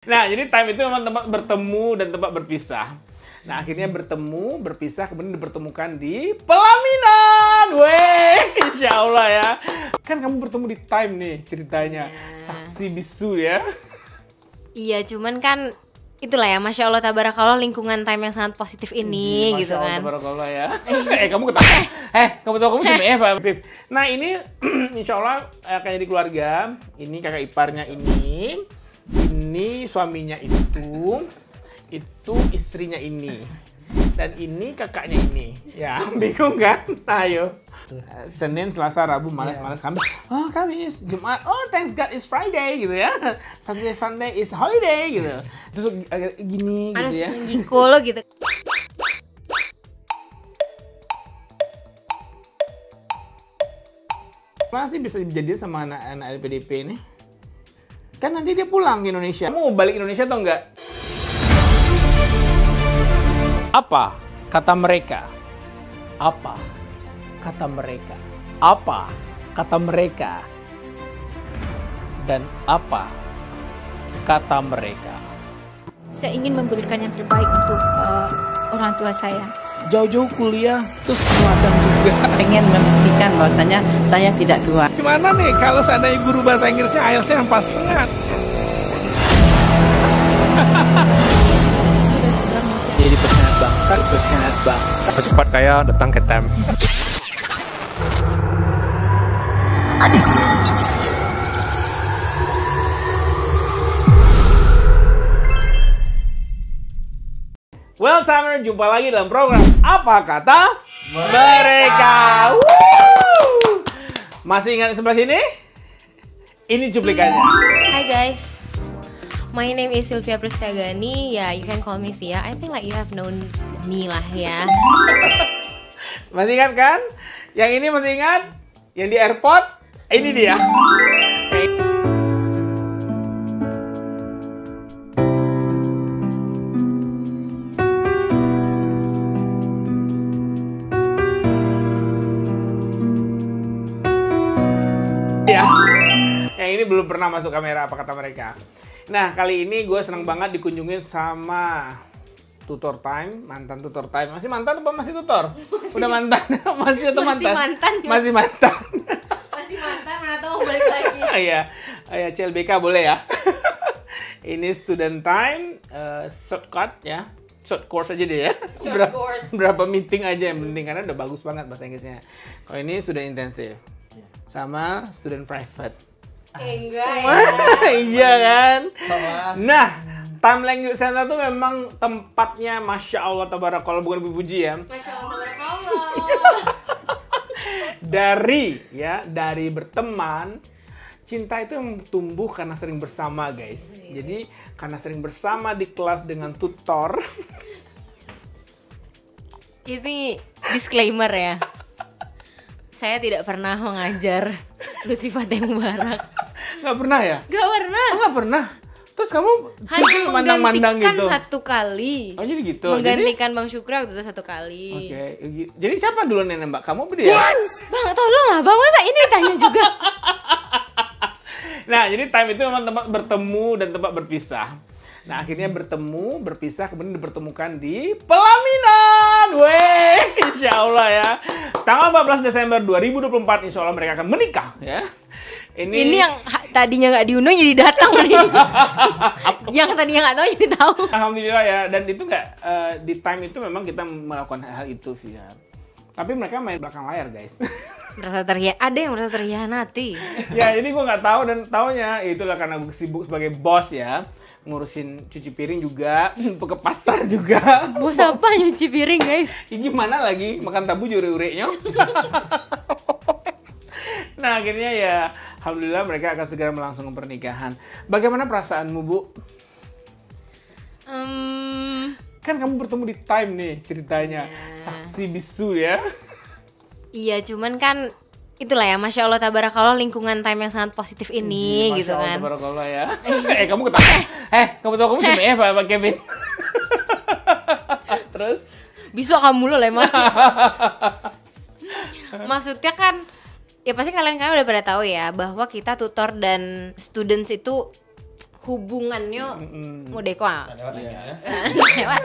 Nah, jadi time itu memang tempat bertemu dan tempat berpisah. Nah, akhirnya bertemu, berpisah, kemudian dipertemukan di pelaminan. Weh, insya Allah ya. Kan kamu bertemu di time nih ceritanya. Saksi bisu ya. Iya, cuman kan itulah ya, Masya Allah tabarakallah lingkungan time yang sangat positif ini Masya gitu Allah, kan. tabarakallah ya. Kamu ketawa. kamu tahu kamu cuma Pak Pip. Nah, ini insya Allah akan jadi keluarga. Ini kakak iparnya ini suaminya itu istrinya ini. Dan ini kakaknya ini. Ya, bingung kan? Ayo. Senin, Selasa, Rabu, malas-malas, Kamis. Oh, Kamis. Jumat, oh thanks God it's Friday gitu ya. Saturday, Sunday is holiday gitu. Terus gini Harus gitu ya. ngikul gitu. Mana sih bisa dijadiin sama anak LPDP ini? Kan nanti dia pulang ke Indonesia. Kamu mau balik Indonesia atau enggak? Apa kata mereka? Apa kata mereka? Apa kata mereka? Dan apa kata mereka? Saya ingin memberikan yang terbaik untuk orang tua saya. Jauh-jauh kuliah, terus ladang juga. Pengen membuktikan bahwasanya saya tidak tua. Gimana nih kalau seandainya guru bahasa Inggrisnya IELTS-nya yang pas tengah? Jadi berkhianat bangsa. Cepat kaya datang ke TEM. Well, Timer, jumpa lagi dalam program Apa Kata Mereka. Masih ingat sebelah sini? Ini cuplikannya. Hi guys, my name is Sylvia Priskagani. Ya, you can call me Via. I think like you have known me lah ya. Masih ingat kan? Yang ini masih ingat? Yang di airport? Ini dia. Ya. Yang ini belum pernah masuk kamera, apa kata mereka. Nah, kali ini gue seneng banget dikunjungin sama tutor time, mantan tutor time. Masih mantan apa masih tutor? Udah mantan? Masih atau mantan? Masih mantan. Masih mantan, mana tahu mau balik lagi. Iya, CLBK boleh ya. Ini student time, shortcut ya. Short course aja deh ya. Berapa meeting aja yang penting, karena udah bagus banget bahasa Inggrisnya. Kalau ini student intensif sama student private. Enggak Iya kan? Nah, Time Language Center tuh memang tempatnya Masya Allah tabarakallah, bukan dipuji ya. Masya Allah tabarakallah. Dari berteman, cinta itu yang tumbuh karena sering bersama, guys. Jadi karena sering bersama di kelas dengan tutor. Ini disclaimer ya. Saya tidak pernah mengajar Lutfi Fateh Mubarak. Nggak pernah ya? Gak pernah. Oh, nggak pernah. Terus kamu Hanya mandang-mandang menggantikan gitu? satu kali. Oh, jadi gitu? Menggantikan Bang Syukri waktu itu satu kali. Oke. Jadi siapa duluan yang nembak? Kamu apa dia? Bang, tolonglah Bang, masa ini ditanya juga? Nah, jadi time itu memang tempat bertemu dan tempat berpisah. Nah, akhirnya bertemu, berpisah, kemudian dipertemukan di pelaminan. Weh, insya Allah ya. Tanggal 14 Desember 2024, insya Allah mereka akan menikah ya. Ini yang tadinya nggak diundang jadi datang nih. Yang tadinya nggak tahu jadi tahu. Alhamdulillah ya. Dan itu nggak, di time itu memang kita melakukan hal itu via. Tapi mereka main belakang layar, guys. Ada yang merasa terhianati. Ya, jadi gue nggak tahu, dan taunya itulah karena gue sibuk sebagai bos ya, ngurusin cuci piring juga, ke pasar juga. Bos apa nyuci piring, guys? Ya, gimana lagi makan tabu jure-urenya. Nah, akhirnya ya alhamdulillah mereka akan segera melangsungkan pernikahan. Bagaimana perasaanmu, Bu? Kan kamu bertemu di time nih ceritanya. Saksi bisu ya. Iya, cuman kan itulah ya, Masya Allah tabarakallah lingkungan time yang sangat positif ini gitu kan. Masya Allah tabarakallah ya. Kamu ketawa. Kamu tahu kamu cuma Pak Kevin. Terus? Bisa kamu lo lah emang. Maksudnya kan, ya pasti kalian udah pada tahu ya bahwa kita tutor dan students itu hubungannya modeko lewat.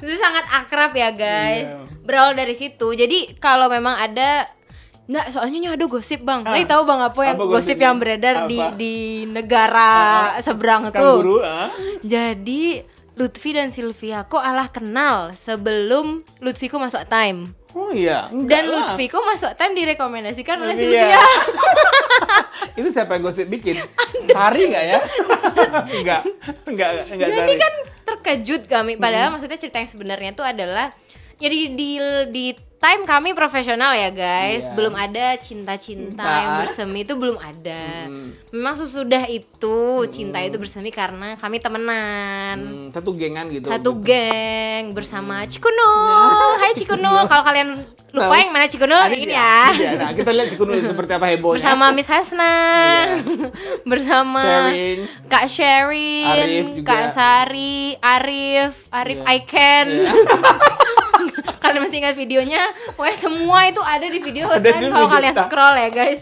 Itu sangat akrab ya guys. Berawal dari situ. Jadi kalau memang ada soalnya ada gosip bang. Lagi tahu bang apa yang gosip yang beredar di negara seberang tuh. Jadi Lutfi dan Sylvia kok alah kenal sebelum Lutfi masuk time. Oh iya. Dan Lutfi masuk time direkomendasikan oleh Sylvia. Itu siapa yang gosip bikin? Sari nggak ya? Enggak Jadi Sari. kan terkejut kami. Padahal maksudnya cerita yang sebenarnya itu adalah jadi di time kami profesional ya guys. Belum ada cinta-cinta yang bersemi itu belum ada. Memang sesudah itu cinta itu bersemi karena kami temenan. Satu gengan gitu. Satu geng bersama Cikuno. Hai Cikuno. Kalau kalian lupa yang mana Cikuno ini ya. Nah, kita lihat Cikuno seperti apa hebohnya. Bersama Miss Hasna. Bersama Sharing. Kak Sherin, Arif juga. Kak Sari, Arif Icon. Kalian masih ingat videonya? Pokoknya semua itu ada di video Ada kan di kalau video kalian kita. scroll ya guys.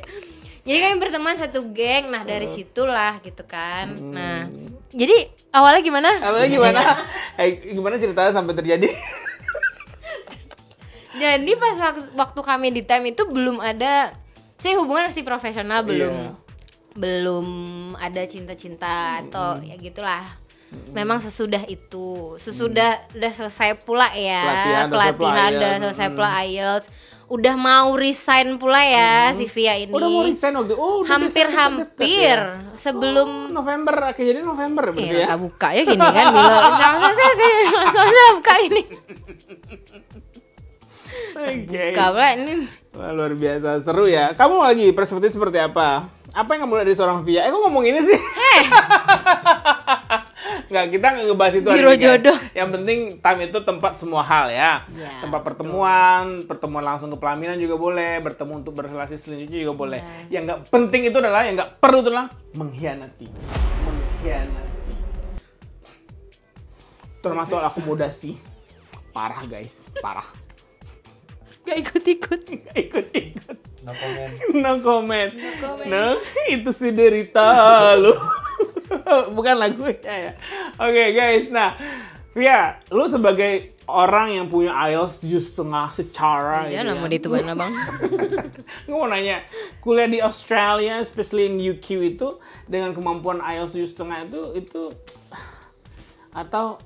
Jadi kami berteman satu geng. Nah dari situlah gitu kan. Nah jadi awalnya gimana? Awalnya gimana? Gimana ceritanya sampai terjadi? Jadi pas waktu kami di time itu belum ada, hubungan masih profesional, belum ada cinta-cinta atau ya gitulah. Memang sesudah itu, udah selesai pula ya pelatihan, udah selesai pula IELTS, udah mau resign pula ya si Via ini. Udah mau resign waktu hampir sebelum November, jadi November berarti ya. Kita buka ya gini kan, langsung saya buka ini. Buka pula ini. Wah, luar biasa, seru ya. Kamu lagi perspektif seperti apa? Apa yang kamu lihat dari seorang Via? Kok ngomong ini sih? Nggak, kita nggak ngebahas itu hari Biro ini, guys. jodoh. Yang penting time itu tempat semua hal ya. Tempat pertemuan langsung ke pelaminan juga boleh, bertemu untuk berrelasi selanjutnya juga boleh. Yang nggak penting itu adalah, yang nggak perlu itu adalah mengkhianati. Termasuk akomodasi. Parah guys, parah. Gak ikut-ikut. No comment. Nah, itu si derita lu. Bukan lagunya ya. Oke guys, nah Via, lu sebagai orang yang punya IELTS 7,5 secara Jangan mau dituan bang. Gue mau nanya, kuliah di Australia, especially in UQ itu dengan kemampuan IELTS 7,5 itu atau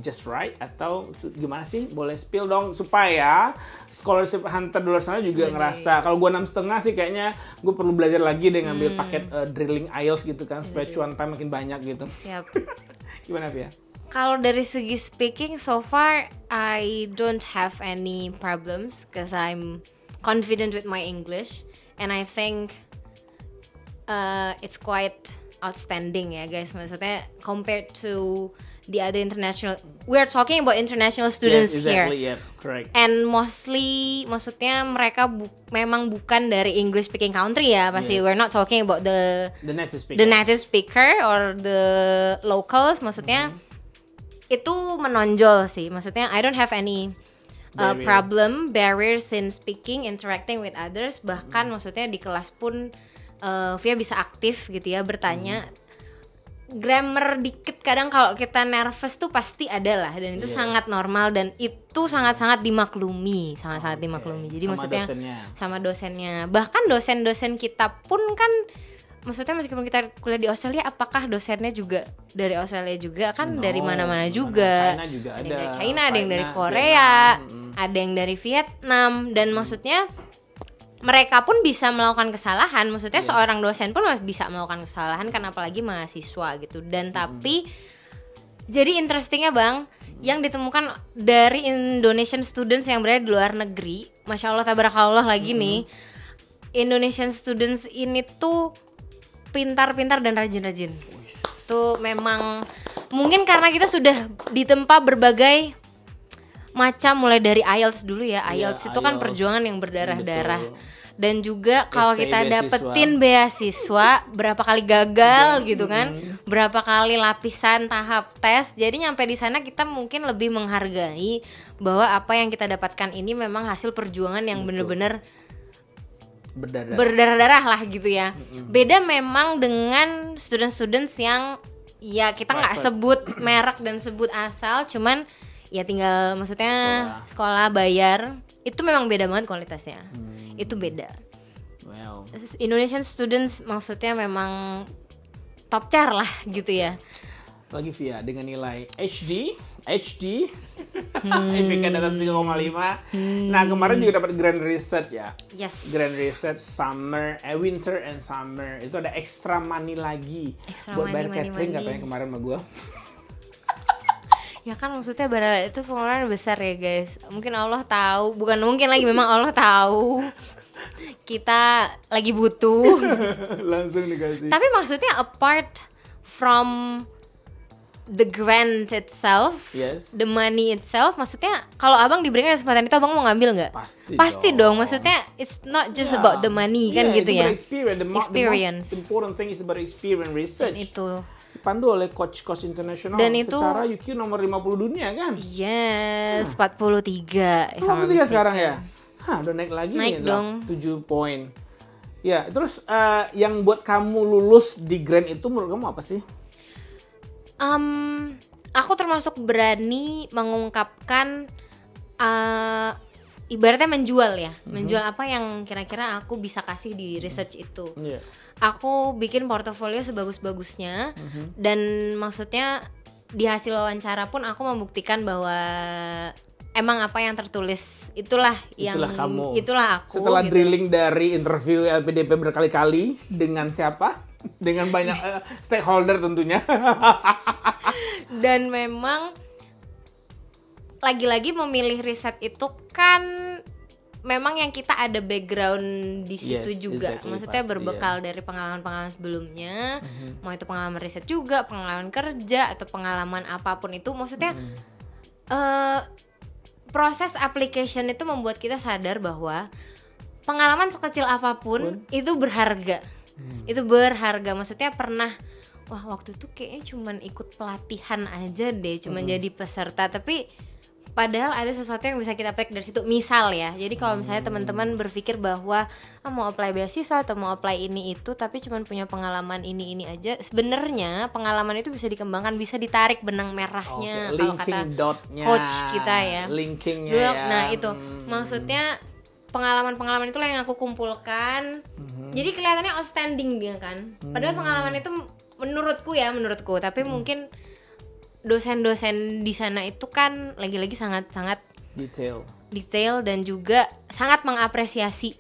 just right, atau gimana sih? Boleh spill dong supaya scholarship hunter di luar sana juga ngerasa. Kalau gue 6,5 sih kayaknya gue perlu belajar lagi deh ngambil paket drilling IELTS gitu kan, supaya cuan time makin banyak gitu. Siap. Gimana Via? Kalau dari segi speaking, so far I don't have any problems because I'm confident with my English and I think it's quite outstanding ya guys. Maksudnya compared to the other international, we're talking about international students here. Yeah, correct. And mostly, maksudnya mereka memang bukan dari English speaking country ya, pasti. We're not talking about the native speaker or the locals. Maksudnya itu menonjol sih. Maksudnya I don't have any barriers in speaking, interacting with others. Bahkan maksudnya di kelas pun Via bisa aktif gitu ya, bertanya. Grammar dikit kadang kalau kita nervous tuh pasti ada lah, dan itu sangat normal dan itu sangat-sangat dimaklumi, sangat-sangat dimaklumi. Jadi maksudnya sama dosennya, bahkan dosen-dosen kita pun kan, maksudnya meskipun kita kuliah di Australia, apakah dosennya juga dari Australia juga kan, dari mana-mana juga. China juga ada. Ada yang dari China, ada yang dari Korea, ada yang dari Vietnam, dan maksudnya mereka pun bisa melakukan kesalahan, maksudnya seorang dosen pun bisa melakukan kesalahan kan, apalagi mahasiswa gitu. Dan tapi jadi interestingnya bang, yang ditemukan dari Indonesian students yang berada di luar negeri, masya Allah tabarakallah lagi nih, Indonesian students ini tuh pintar-pintar dan rajin-rajin. Tuh memang mungkin karena kita sudah ditempa berbagai macam, mulai dari IELTS dulu ya. IELTS itu kan perjuangan yang berdarah-darah. Dan juga kalau kita dapetin beasiswa, berapa kali gagal gitu kan, berapa kali lapisan tahap tes. Jadi nyampe di sana kita mungkin lebih menghargai bahwa apa yang kita dapatkan ini memang hasil perjuangan yang bener-bener berdarah-darah lah gitu ya. Beda memang dengan students yang ya kita nggak sebut merek dan sebut asal, cuman ya tinggal maksudnya sekolah bayar, itu memang beda banget kualitasnya. Itu beda. Wow. Indonesian students maksudnya memang top tier lah gitu ya. Lagi Via dengan nilai HD IPK di atas 3,5. Nah, kemarin juga dapat Grand Research ya. Yes. Grand Research Summer, Winter and Summer. Itu ada extra money lagi Extra buat bayar money, catering money. katanya kemarin sama gua. Ya kan maksudnya itu pengeluaran besar ya guys. Mungkin Allah tahu, bukan mungkin lagi, memang Allah tahu kita lagi butuh. Langsung dikasih. Tapi maksudnya apart from the grant itself, Yes. the money itself, maksudnya kalau abang diberikan kesempatan itu abang mau ngambil nggak? Pasti dong. Maksudnya it's not just about the money kan gitu ya. Experience. The Experience. most important thing is about experience research. Dan itu. Dipandu oleh coach internasional. Dan itu- secara UQ nomor 50 dunia kan? Yes, 43. if I'm not 43 sekarang mistaken. ya? Hah, udah naik lagi Naik nih, dong. 7 poin. Ya, terus yang buat kamu lulus di Grand itu menurut kamu apa sih? Aku termasuk berani mengungkapkan ibaratnya menjual ya, menjual apa yang kira-kira aku bisa kasih di research itu. Iya. Aku bikin portofolio sebagus-bagusnya dan maksudnya di hasil wawancara pun aku membuktikan bahwa emang apa yang tertulis itulah yang kamu. itulah aku. Setelah gitu. drilling dari interview LPDP berkali-kali dengan siapa? Dengan banyak stakeholder tentunya. Dan memang lagi-lagi memilih riset itu kan memang yang kita ada background di situ Yes, juga. exactly, Maksudnya pasti, berbekal dari pengalaman-pengalaman sebelumnya, mau itu pengalaman riset juga, pengalaman kerja atau pengalaman apapun itu, maksudnya proses application itu membuat kita sadar bahwa pengalaman sekecil apapun itu berharga. Itu berharga, maksudnya pernah waktu itu kayaknya cuman ikut pelatihan aja deh, cuman jadi peserta, tapi padahal ada sesuatu yang bisa kita petik dari situ. Misal ya, jadi kalau misalnya teman-teman berpikir bahwa mau apply beasiswa atau mau apply ini itu tapi cuman punya pengalaman ini aja, sebenarnya pengalaman itu bisa dikembangkan, bisa ditarik benang merahnya. Oke, Kalau kata linking dotnya. coach kita ya. Linkingnya Dulu, ya. nah itu maksudnya pengalaman-pengalaman itulah yang aku kumpulkan. Jadi kelihatannya outstanding dia kan. Padahal pengalaman itu menurutku, tapi mungkin dosen-dosen di sana itu kan lagi-lagi sangat-sangat detail dan juga sangat mengapresiasi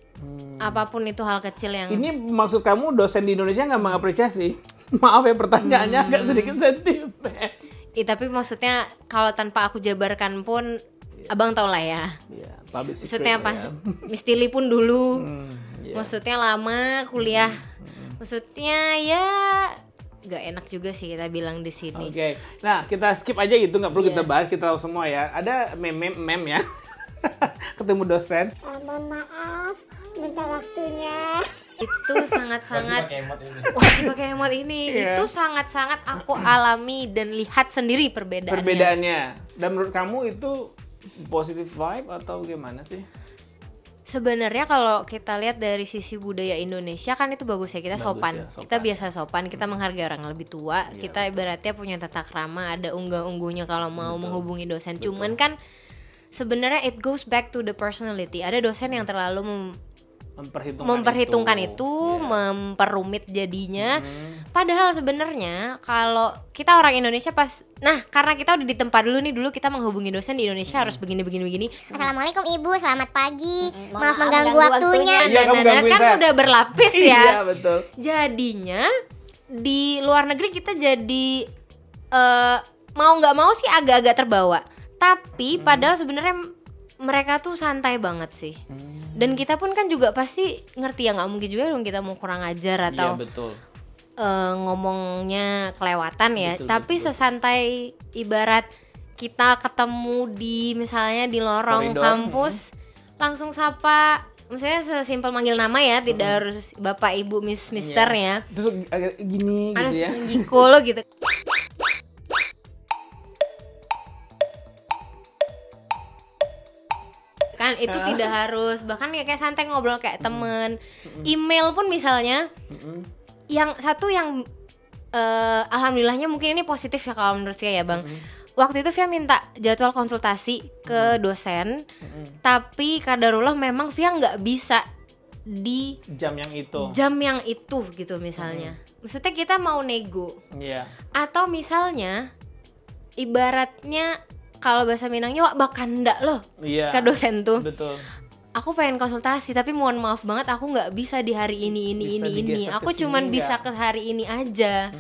apapun itu hal kecil yang. Ini maksud kamu dosen di Indonesia nggak mengapresiasi? Maaf ya, pertanyaannya agak sedikit sentimen. Tapi maksudnya kalau tanpa aku jabarkan pun abang tau lah ya. Iya, public secret Maksudnya lah pas ya. Miss Tilly pun dulu. Iya. Maksudnya lama kuliah. Maksudnya ya gak enak juga sih kita bilang di sini. Oke, nah kita skip aja gitu, nggak perlu Iya. kita bahas, kita tahu semua ya. Ada meme ya, ketemu dosen. Mohon maaf, minta waktunya. Itu sangat-sangat Pakai emot ini. wajib pakai emot ini. Iya. Itu sangat-sangat aku alami dan lihat sendiri perbedaannya. Dan menurut kamu itu positive vibe atau gimana sih? Sebenarnya kalau kita lihat dari sisi budaya Indonesia kan itu bagus ya, kita Bagus sopan. ya, sopan. Kita biasa sopan, kita menghargai orang yang lebih tua, kita ibaratnya punya tata krama, ada unggah-ungguhnya kalau mau menghubungi dosen. Cuman kan sebenarnya it goes back to the personality. Ada dosen yang terlalu memperhitungkan itu, memperumit jadinya. Padahal sebenarnya kalau kita orang Indonesia karena kita udah ditempa dulu kita menghubungi dosen di Indonesia harus begini. Assalamualaikum Ibu, selamat pagi. Maaf mengganggu waktunya. Iya, kamu gangguin kan saya. sudah berlapis ya. Iya, betul. Jadinya di luar negeri kita jadi mau nggak mau sih agak-agak terbawa. Tapi padahal sebenarnya mereka tuh santai banget sih. Dan kita pun kan juga pasti ngerti ya, nggak mungkin juga dong kita mau kurang ajar atau Iya, betul. ngomongnya kelewatan ya. Betul, Tapi betul. sesantai ibarat kita ketemu di misalnya di lorong Koridor, kampus langsung sapa. Misalnya sesimpel manggil nama ya, tidak harus bapak ibu mister ya. Terus agak gini Harus gitu ya. ngiko lo gitu. Kan Bukan, itu tidak harus. Bahkan kayak santai ngobrol kayak temen. Email pun misalnya, yang satu yang alhamdulillahnya mungkin ini positif ya kalau menurut saya ya Bang. Waktu itu Via minta jadwal konsultasi ke dosen, tapi kadarullah memang Via nggak bisa di jam yang itu gitu misalnya. Maksudnya kita mau nego. Iya. Atau misalnya ibaratnya kalau bahasa Minangnya wak bakanda loh. Iya. Ke dosen tuh. Betul. Aku pengen konsultasi tapi mohon maaf banget aku nggak bisa di hari ini. Aku cuman bisa ke hari ini aja.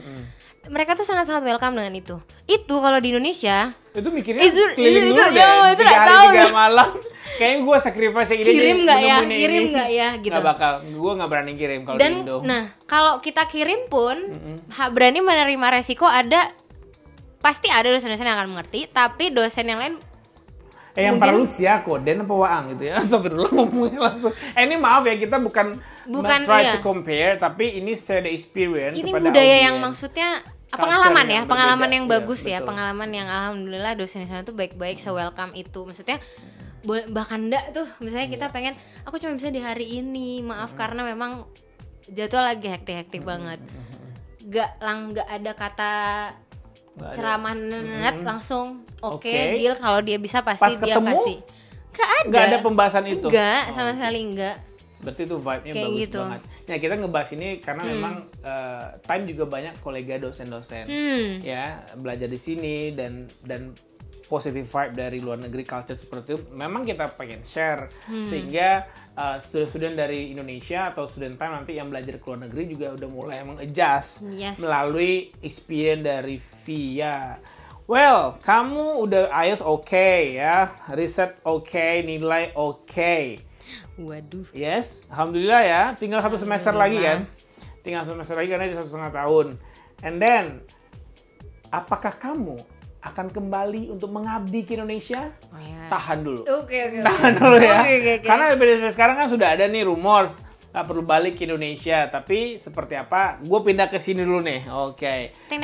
Mereka tuh sangat-sangat welcome dengan itu. Itu kalau di Indonesia itu mikirnya keliling dulu deh. Itu 3 hari 3 malam. Kayaknya gue sacrifice yang ini kirim nggak ya gitu. Nggak bakal, gue nggak berani kirim kalau di Indo. Nah kalau kita kirim pun berani menerima resiko pasti ada dosen-dosen yang akan mengerti, tapi dosen yang lain yang perlu koden apa waang gitu ya. Astagfirullah ngomongnya langsung. Ini maaf ya, kita bukan try to compare, tapi ini share the experience. Ini kepada budaya audience. yang maksudnya pengalaman ya, pengalaman yang bagus ya, betul. pengalaman yang alhamdulillah dosen di sana tuh baik-baik, se-welcome itu. Maksudnya bahkan enggak tuh, misalnya kita pengen aku cuma bisa di hari ini, maaf karena memang jadwal lagi hektik banget. Gak ada kata ceramah langsung oke, deal kalau dia bisa pasti dia kasih. Gak ada pembahasan itu. Enggak, sama sekali enggak. Berarti itu vibe-nya kayak bagus gitu. banget. Nah, kita ngebahas ini karena memang time juga banyak kolega dosen-dosen ya belajar di sini dan positive vibe dari luar negeri, culture seperti itu memang kita pengen share sehingga student-student dari Indonesia atau student time nanti yang belajar ke luar negeri juga udah mulai mengadjust melalui experience dari Via. Well, kamu udah IELTS oke ya, riset oke, nilai oke. Waduh. Yes, alhamdulillah ya. Tinggal 1 semester lagi kan? Tinggal 1 semester lagi karena di 1,5 tahun. And then, apakah kamu akan kembali untuk mengabdi ke Indonesia? Oh, ya. Tahan dulu. Oke. Tahan dulu ya. Okay. Karena sekarang kan sudah ada nih rumor nggak perlu balik ke Indonesia. Tapi seperti apa? Gue pindah ke sini dulu nih. Oke. Ting.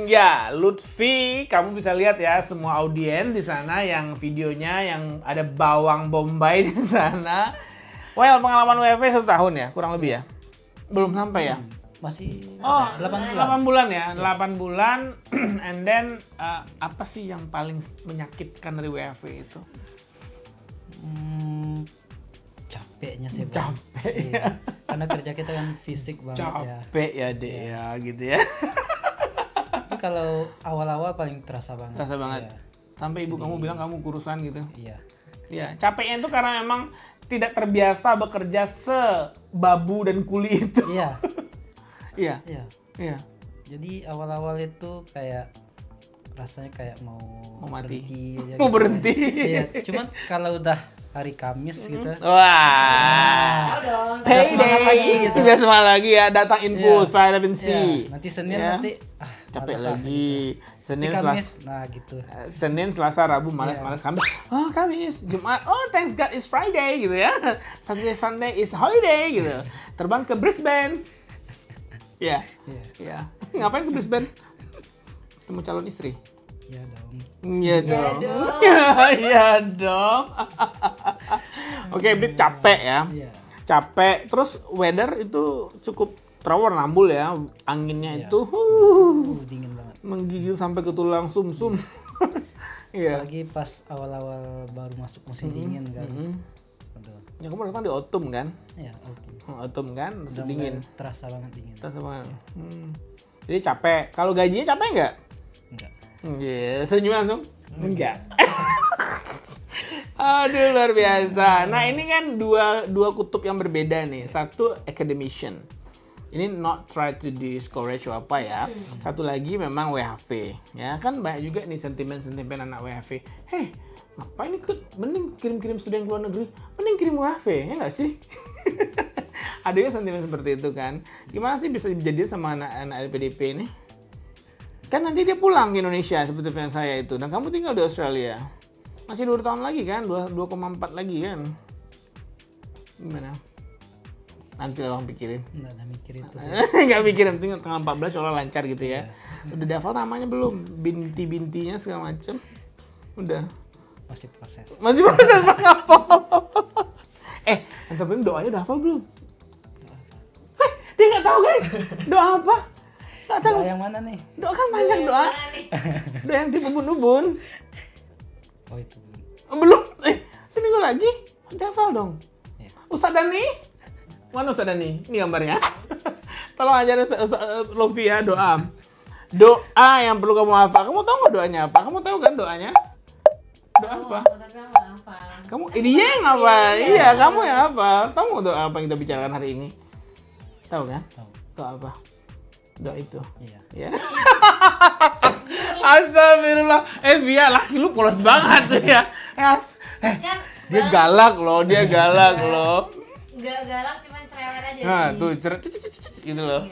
Ya, Lutfi, kamu bisa lihat ya semua audiens di sana yang videonya yang ada bawang bombay di sana. Well, pengalaman WFH 1 tahun ya, kurang lebih ya. Belum sampai ya. Masih 8 bulan ya, 8 bulan. And then apa sih yang paling menyakitkan dari WFH itu? Capeknya sih. Capek ya. Karena kerja kita kan fisik banget capek ya deh ya gitu ya. Tapi kalau awal-awal paling terasa banget. Terasa banget. Ya. Sampai ibu kamu bilang kamu kurusan gitu. Iya. Iya, capeknya itu karena memang tidak terbiasa bekerja sebabu dan kuli itu. Iya. Iya. Jadi awal-awal itu kayak rasanya kayak mau mati. Berhenti aja. Mau berhenti. Iya, cuman kalau udah hari Kamis gitu. Wah. Payday gitu. Biar semangat lagi ya, datang info vitamin C. Nanti Senin nanti capek lagi. Senin Kamis, nah gitu. Senin, Selasa, Rabu malas-malas, Kamis. Oh, Kamis, Jumat. Oh, thanks God it's Friday gitu ya. Saturday, Sunday is holiday gitu. Terbang ke Brisbane. Iya. Ngapain ke Brisbane? Ketemu calon istri? Iya dong. Iya dong. Oke, Brit capek ya. Iya. Capek. Terus weather itu cukup terowar nambul ya. Anginnya itu dingin banget. Menggigil sampai ke tulang sumsum. Iya. Lagi pas awal-awal baru masuk musim dingin kan. Ya kamu datang di autumn kan? Iya, autumn. Autumn kan, terus dingin. Terasa banget dingin. Terasa banget. Jadi capek. Kalau gajinya capek nggak? Enggak. Iya, senyum langsung? Enggak. Aduh, luar biasa. Nah, ini kan dua kutub yang berbeda nih. Satu academician. Ini not try to discourage apa ya. Satu lagi memang WHV. Ya, kan banyak juga nih sentimen-sentimen anak WHV. Hei, ngapain ikut? Mending kirim-kirim student ke luar negeri. Mending kirim WHV, ya nggak sih? Ada juga sentimen seperti itu kan. Gimana sih bisa jadi sama anak-anak LPDP ini? Kan nanti dia pulang ke Indonesia seperti plan saya itu. Dan kamu tinggal di Australia. Masih 2 tahun lagi kan? 2,4 lagi kan? Gimana? Nanti orang pikirin. Nggak mikir itu sih. Nggak mikirin, tinggal tanggal 14 soalnya lancar gitu ya. Udah daftar namanya belum? Binti-bintinya segala macam. Udah. Masih proses. Masih proses apa? Tapi doanya udah hafal belum? Dia nggak tahu guys. Doa apa? Nggak tahu. Doa yang mana nih? Doa kan banyak doa. Doa yang di ubun-ubun. Oh itu. Belum. Seminggu lagi. Udah hafal dong. Iya. Ustadz Dani. Mana Ustadz Dani? Ini gambarnya. Tolong ajarin Lovia doa. Doa yang perlu kamu hafal. Kamu tahu nggak doanya apa? Kamu tahu kan doanya? Doa apa? Kamu dia yang hafal. Iya, kamu yang hafal. Tahu nggak doa apa yang kita bicarakan hari ini? Tahu kan? Tahu. Doa apa? Doa itu. Iya. Ya. Astagfirullah. Via, laki lu polos banget tuh ya. Dia galak loh, dia galak loh. Nggak galak, cuman cerewet aja. Nah, tuh gitu loh.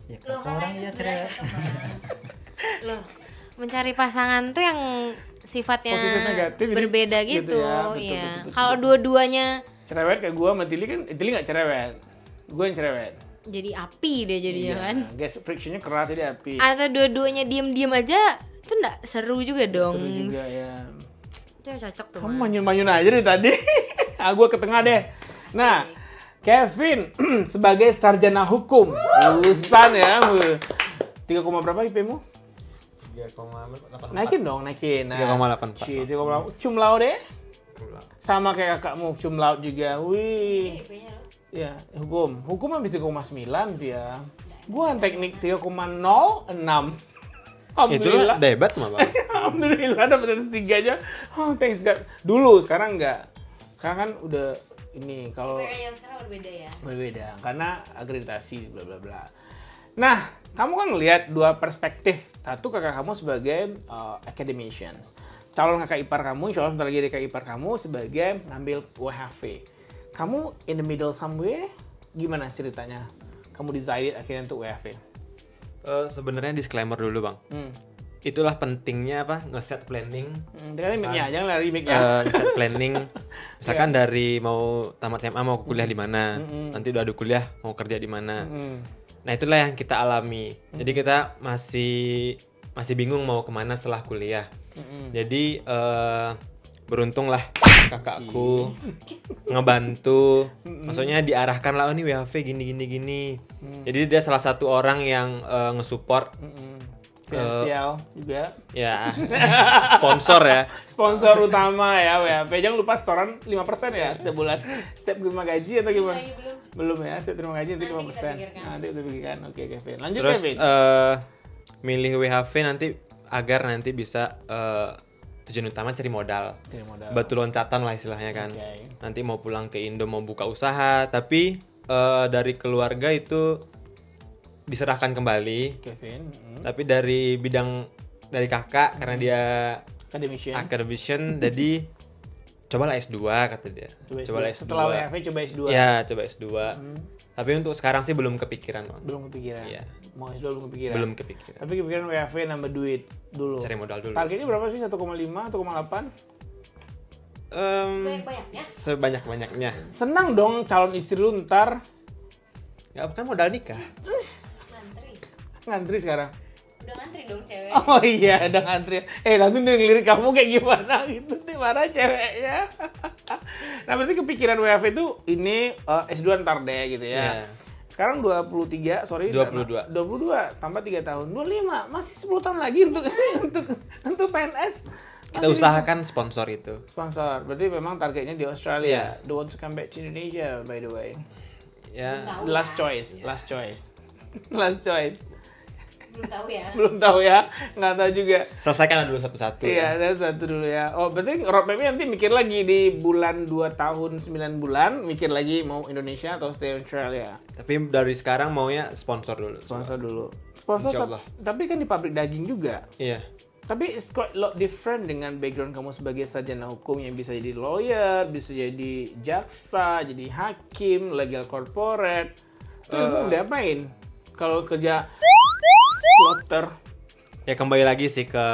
Ya kata orang ya cerewet. Loh, mencari pasangan tuh yang sifatnya Positif, negatif, ini berbeda gitu gitu, ya, betul, iya. betul. Kalau dua-duanya Cerewet kayak gua sama Tili kan, Tili nggak cerewet. Gua yang cerewet. jadi api dia jadinya kan. Gas frictionnya keras jadi api. Atau dua-duanya diem-diem aja, itu nggak seru juga dong. Seru juga ya. Itu yang cocok tuh. Kamu Man. manyun-manyun aja dari tadi. Gua ke tengah deh. Nah, Kevin sebagai sarjana hukum, lulusan ya. 3, berapa IP-mu? 3,8. Naikin dong, naikin. 3,84. Cih, 3,8. Cum laude? Sama kayak kakakmu, cum laude juga. Wih. Ya, hukum. Hukum habis 3,9 dia. Gua teknik 3,06. Itulah debat mah, Bang. Alhamdulillah dapat S3 aja. Oh, thanks God. Dulu, sekarang enggak. Sekarang kan udah ini kalau Yang sekarang berbeda ya. berbeda karena akreditasi bla bla bla. Nah, kamu kan ngelihat dua perspektif. Satu kakak kamu sebagai academicians. Calon kakak ipar kamu, insya Allah sebentar lagi ada kakak ipar kamu sebagai ngambil WHV. Kamu in the middle somewhere, gimana ceritanya? Kamu decided akhirnya untuk WHV? Sebenarnya disclaimer dulu, Bang. Itulah pentingnya apa? Nge-set planning. Dengan mic-nya, jangan lari mic-nya. Nge-set planning. Misalkan dari mau tamat SMA mau kuliah di mana, nanti udah ada kuliah mau kerja di mana. Nah, itulah yang kita alami. Jadi kita masih bingung mau kemana setelah kuliah. Jadi beruntunglah kakakku ngebantu, maksudnya diarahkan lah, oh ini WHV gini. Jadi dia salah satu orang yang nge-support Finansial juga. ya sponsor ya. Sponsor utama ya WHV. Jangan lupa setoran 5% ya setiap bulan. Setiap terima gaji atau gimana? Belum ya, setiap terima gaji nanti 5%. Nanti kita pikirkan. Oke, Kevin. Lanjut Terus Kevin. milih WHV nanti agar nanti bisa tujuan utama cari modal. Batu loncatan lah istilahnya kan. Oke. Nanti mau pulang ke Indo mau buka usaha, tapi dari keluarga itu diserahkan kembali. Kevin. Tapi dari kakak karena dia academician jadi cobalah S2 kata dia. Cobalah S2. Setelah WHV coba S2. Ya, coba S2. Tapi untuk sekarang sih belum kepikiran, Bang. Belum kepikiran. Iya. Mau S2 belum kepikiran. Belum kepikiran. Tapi kepikiran WHV nambah duit dulu. Cari modal dulu. Targetnya berapa sih? 1,5, 1,8? Sebanyak-banyaknya. Sebanyak-banyaknya. Senang dong calon istri lu ntar Ya kan modal nikah. ngantri sekarang. Udah ngantri dong cewek. Oh iya, udah ngantri. Langsung dia ngelirik kamu kayak gimana gitu. Mana ceweknya? Nah, berarti kepikiran WHV itu ini S2 ntar deh gitu ya. Iya. Sekarang 22, 22. 22 tambah 3 tahun. 25, masih 10 tahun lagi untuk PNS. Kita usahakan sponsor itu. Sponsor. Berarti memang targetnya di Australia. Iya. Don't want to come back to Indonesia by the way. Ya. Last choice. Last choice. Belum tahu ya. Belum tahu ya, nggak tahu juga. Selesaikan dulu satu-satu. Iya, ada satu dulu ya. Oh, berarti roadmap-nya nanti mikir lagi di bulan 2 tahun 9 bulan, mikir lagi mau Indonesia atau stay Australia. Tapi dari sekarang maunya sponsor dulu. Sponsor dulu. Sponsor, Insyaallah. tapi kan di pabrik daging juga. Iya. Tapi it's quite lot different dengan background kamu sebagai sarjana hukum yang bisa jadi lawyer, bisa jadi jaksa, jadi hakim, legal corporate. Terus kamu udah apain? Kalau kerja slaughter. Ya kembali lagi sih ke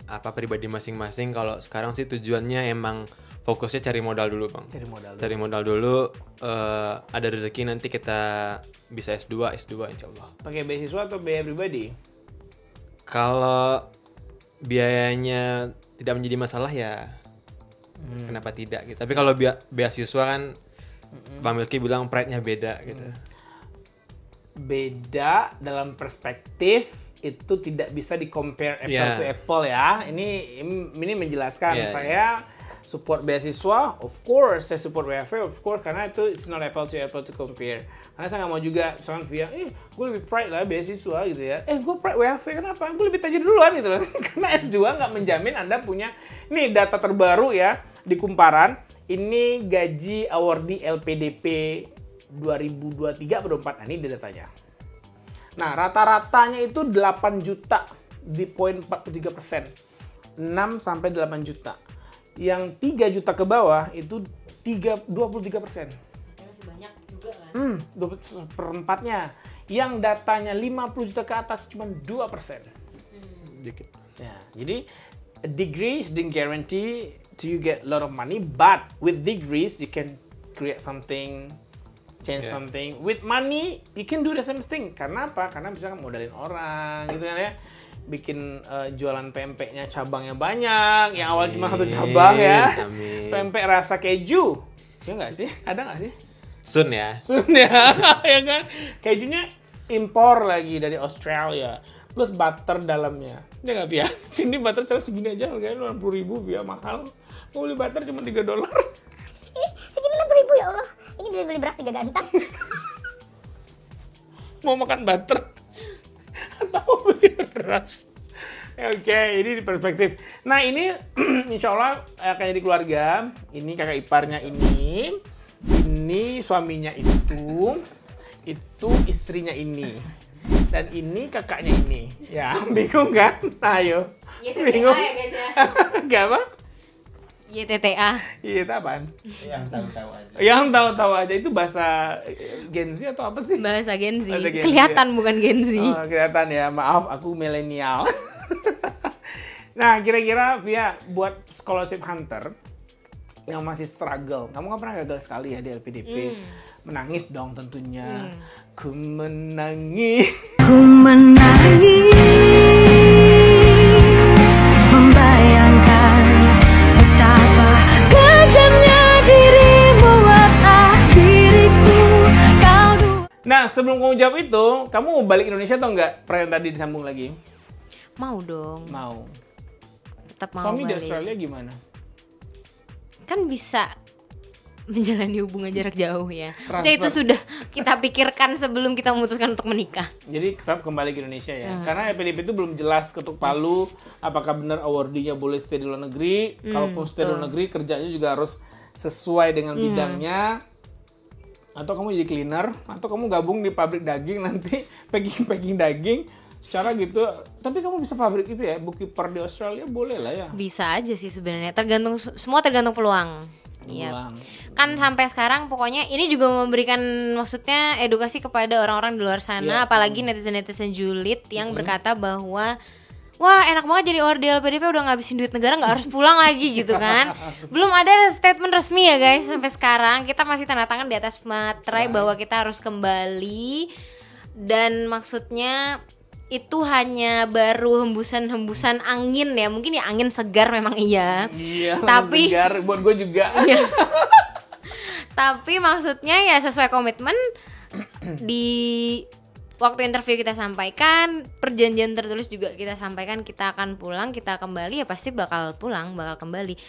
apa pribadi masing-masing. Kalau sekarang sih tujuannya emang fokusnya cari modal dulu, Bang. Cari modal dulu. Ada rezeki nanti kita bisa S2 insyaallah. Pakai beasiswa atau biaya pribadi? Kalau biayanya tidak menjadi masalah ya Kenapa tidak gitu. Tapi kalau beasiswa kan Pak Milky bilang pride-nya beda gitu. Beda dalam perspektif itu tidak bisa di-compare apple to apple ya. Ini menjelaskan saya support beasiswa, of course. Saya support WFH, of course, karena itu it's not apple to compare. Karena saya nggak mau juga, misalkan via, gue lebih pride lah beasiswa gitu ya. Gue pride WFH, kenapa? Gue lebih tajir duluan gitu loh. Karena S2 nggak menjamin Anda punya, ini data terbaru ya, di Kumparan. Ini gaji awardee LPDP 2023-2024. Nah, ini datanya. Nah, rata-ratanya itu 8 juta di poin 43%. 6 sampai 8 juta. Yang 3 juta ke bawah itu 23%. Masih banyak juga kan? 2/4-nya. Yang datanya 50 juta ke atas cuma 2%. Dikit. Ya, jadi degrees didn't guarantee to you get a lot of money, but with degrees you can create something, change something. With money you can do the same thing. Karena apa? Karena bisa modalin orang gitu kan ya. Bikin jualan pempeknya cabangnya banyak, yang awal cuma satu cabang ya. Pempek rasa keju, ya nggak sih? Ada nggak sih? Sun ya. Ya kan? Kejunya impor lagi dari Australia, plus butter dalamnya. Ya nggak Pia? Sini butter terus segini aja harganya 60.000 Pia, mahal. Mau beli butter cuma $3. Segini 60.000 ya Allah. Ini beli beras 3 gantang. Mau makan butter atau beli beras? Oke, ini di perspektif. Nah, ini insya Allah kayak di keluarga. Ini kakak iparnya ini suaminya itu istrinya ini, dan ini kakaknya ini. Ya, bingung kan? Ayo. YTTA ya guys ya. Gak apa? YTTA. Iya, itu apaan? Yang tahu-tahu aja. Yang tahu-tahu aja itu bahasa Gen Z atau apa sih? Bahasa Gen Z. Bahasa Gen Z, Kelihatan bukan Gen Z. Oh, kelihatan ya. Maaf, aku milenial. Nah, kira-kira Via buat scholarship hunter yang masih struggle, kamu kan pernah gagal sekali ya di LPDP. Menangis dong tentunya. Ku menangis. Ku menangis membayangkan betapa kejamnya dirimu atas diriku. Nah, sebelum kamu jawab itu, kamu mau balik Indonesia atau enggak? Pertanyaan tadi disambung lagi. Mau dong. Mau. Tetap mau Suami di balik. Australia gimana? Kan bisa menjalani hubungan jarak jauh ya. Transfer. Maksudnya itu sudah kita pikirkan sebelum kita memutuskan untuk menikah. Jadi tetap kembali ke Indonesia ya. Karena LPDP itu belum jelas ketuk palu apakah benar awardee-nya boleh stay di luar negeri. Kalaupun stay di luar negeri, kerjanya juga harus sesuai dengan bidangnya. Atau kamu jadi cleaner, atau kamu gabung di pabrik daging nanti packing daging. Secara gitu, tapi kamu bisa pabrik itu ya, bookkeeper di Australia boleh lah ya. Bisa aja sih sebenarnya. Semua tergantung peluang. Iya. Kan sampai sekarang pokoknya ini juga memberikan maksudnya edukasi kepada orang-orang di luar sana, apalagi netizen-netizen julid yang berkata bahwa wah enak banget jadi ordel LPDP udah ngabisin duit negara nggak harus pulang lagi gitu kan. Belum ada statement resmi ya guys sampai sekarang. Kita masih tanda tangan di atas materai bahwa kita harus kembali, dan maksudnya itu hanya baru hembusan angin ya, mungkin ya angin segar memang iya. Iya, tapi segar buat gue juga. Iya. Tapi maksudnya ya sesuai komitmen di waktu interview kita sampaikan, perjanjian tertulis juga kita sampaikan, kita akan pulang, kita kembali, ya pasti bakal pulang, bakal kembali.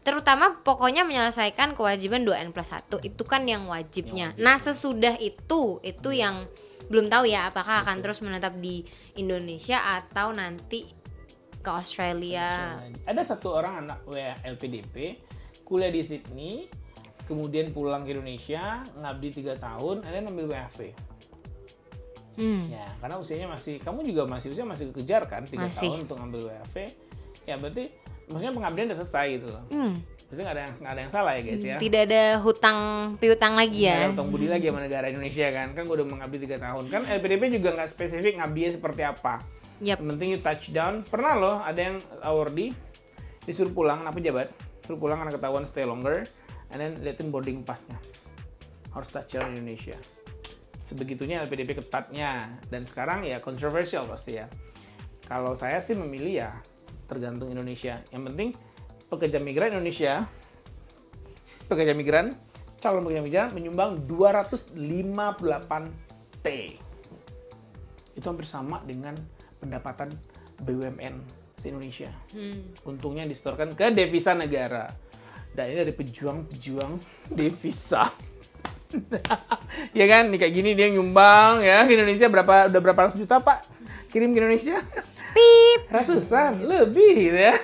Terutama pokoknya menyelesaikan kewajiban 2N+1 itu kan yang wajibnya. Nah sesudah itu yang belum tahu ya apakah akan terus menetap di Indonesia atau nanti ke Australia. Ada satu orang anak LPDP kuliah di Sydney, kemudian pulang ke Indonesia, ngabdi 3 tahun, ada ngambil WFH. Ya, karena usianya kamu juga masih kejar kan 3 tahun untuk ngambil WFH. Ya berarti maksudnya pengabdian udah selesai gitu loh. Berarti nggak ada yang salah ya guys ya. Tidak ada piutang lagi ya. Nggak ada hutang budi lagi sama negara Indonesia kan. Kan gue udah mengabdi 3 tahun. Kan LPDP juga nggak spesifik ngabdinya seperti apa. Yang penting you touchdown. Pernah loh ada yang awardee disuruh pulang, anak pejabat suruh pulang karena ketahuan stay longer, and then liatin boarding passnya harus touchdown Indonesia. Sebegitunya LPDP ketatnya, dan sekarang ya kontroversial pasti ya. Kalau saya sih memilih ya tergantung Indonesia. Yang penting pekerja migran Indonesia pekerja migran, calon pekerja migran menyumbang 258 T. Itu hampir sama dengan pendapatan BUMN se-Indonesia. Untungnya disetorkan ke devisa negara. Dan ini dari pejuang-pejuang devisa. Ya kan, nih kayak gini dia nyumbang ya ke Indonesia udah berapa ratus juta Pak kirim ke Indonesia? Pip. Ratusan, lebih gitu ya.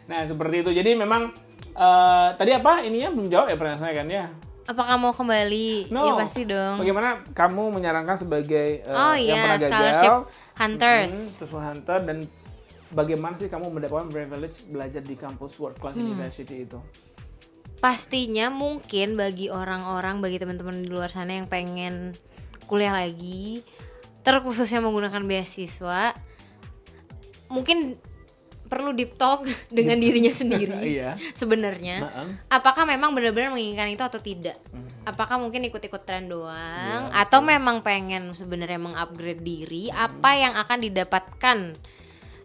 Nah seperti itu. Jadi memang tadi apa ininya belum jawab ya pertanyaan saya kan ya. Apakah mau kembali? No. Ya pasti dong. Bagaimana kamu menyarankan sebagai yang pernah gagal, scholarship hunters. terus hunter, dan bagaimana sih kamu mendapatkan privilege belajar di kampus world class university itu? Pastinya mungkin bagi orang-orang, bagi teman-teman di luar sana yang pengen kuliah lagi, terkhususnya menggunakan beasiswa, mungkin perlu deep talk dengan dirinya sendiri. Iya. Sebenarnya, apakah memang benar-benar menginginkan itu atau tidak? Apakah mungkin ikut-ikut tren doang, atau memang pengen sebenarnya mengupgrade diri? Apa yang akan didapatkan,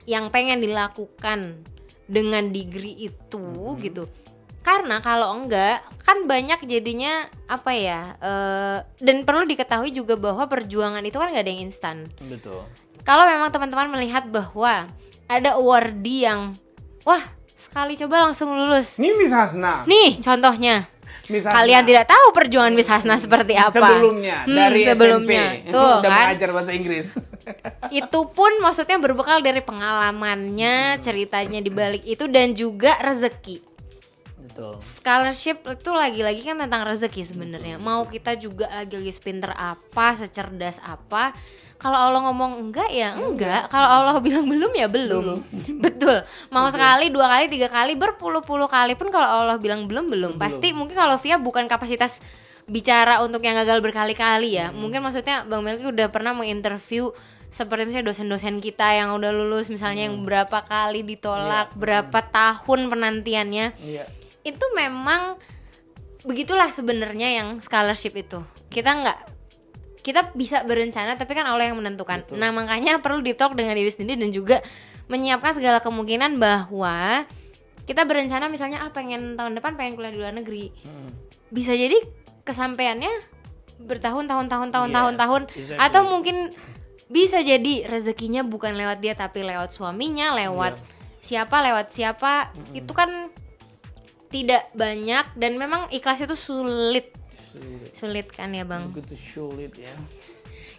yang pengen dilakukan dengan degree itu, gitu? Karena kalau enggak, kan banyak jadinya apa ya? Dan perlu diketahui juga bahwa perjuangan itu kan nggak ada yang instan. Betul. Kalau memang teman-teman melihat bahwa ada awardee yang wah sekali coba langsung lulus. Ini Miss Hasna. Nih contohnya. Miss Hasna. Kalian tidak tahu perjuangan Miss Hasna seperti apa. Sebelumnya dari sebelumnya. SMP. Tuh, udah kan? mengajar bahasa Inggris. Itu pun maksudnya berbekal dari pengalamannya, ceritanya di balik itu, dan juga rezeki. Betul. Scholarship itu lagi-lagi kan tentang rezeki sebenarnya. Mau kita juga lagi-lagi sepinter apa, secerdas apa, kalau Allah ngomong enggak ya enggak, kalau Allah bilang belum ya belum. Betul. Mau sekali, 2 kali, 3 kali, berpuluh-puluh kali pun kalau Allah bilang belum. Pasti mungkin kalau Via bukan kapasitas bicara untuk yang gagal berkali-kali ya. Mungkin maksudnya Bang Melki udah pernah menginterview seperti misalnya dosen-dosen kita yang udah lulus misalnya yang berapa kali ditolak, berapa tahun penantiannya. Itu memang begitulah sebenarnya yang scholarship itu. Kita bisa berencana tapi kan Allah yang menentukan. Betul. Nah makanya perlu di-talk dengan diri sendiri dan juga menyiapkan segala kemungkinan bahwa kita berencana misalnya pengen tahun depan pengen kuliah di luar negeri. Bisa jadi kesampaiannya bertahun-tahun exactly. Atau mungkin bisa jadi rezekinya bukan lewat dia tapi lewat suaminya, lewat siapa. Itu kan tidak banyak dan memang ikhlas itu sulit kan ya Bang. Begitu sulit ya.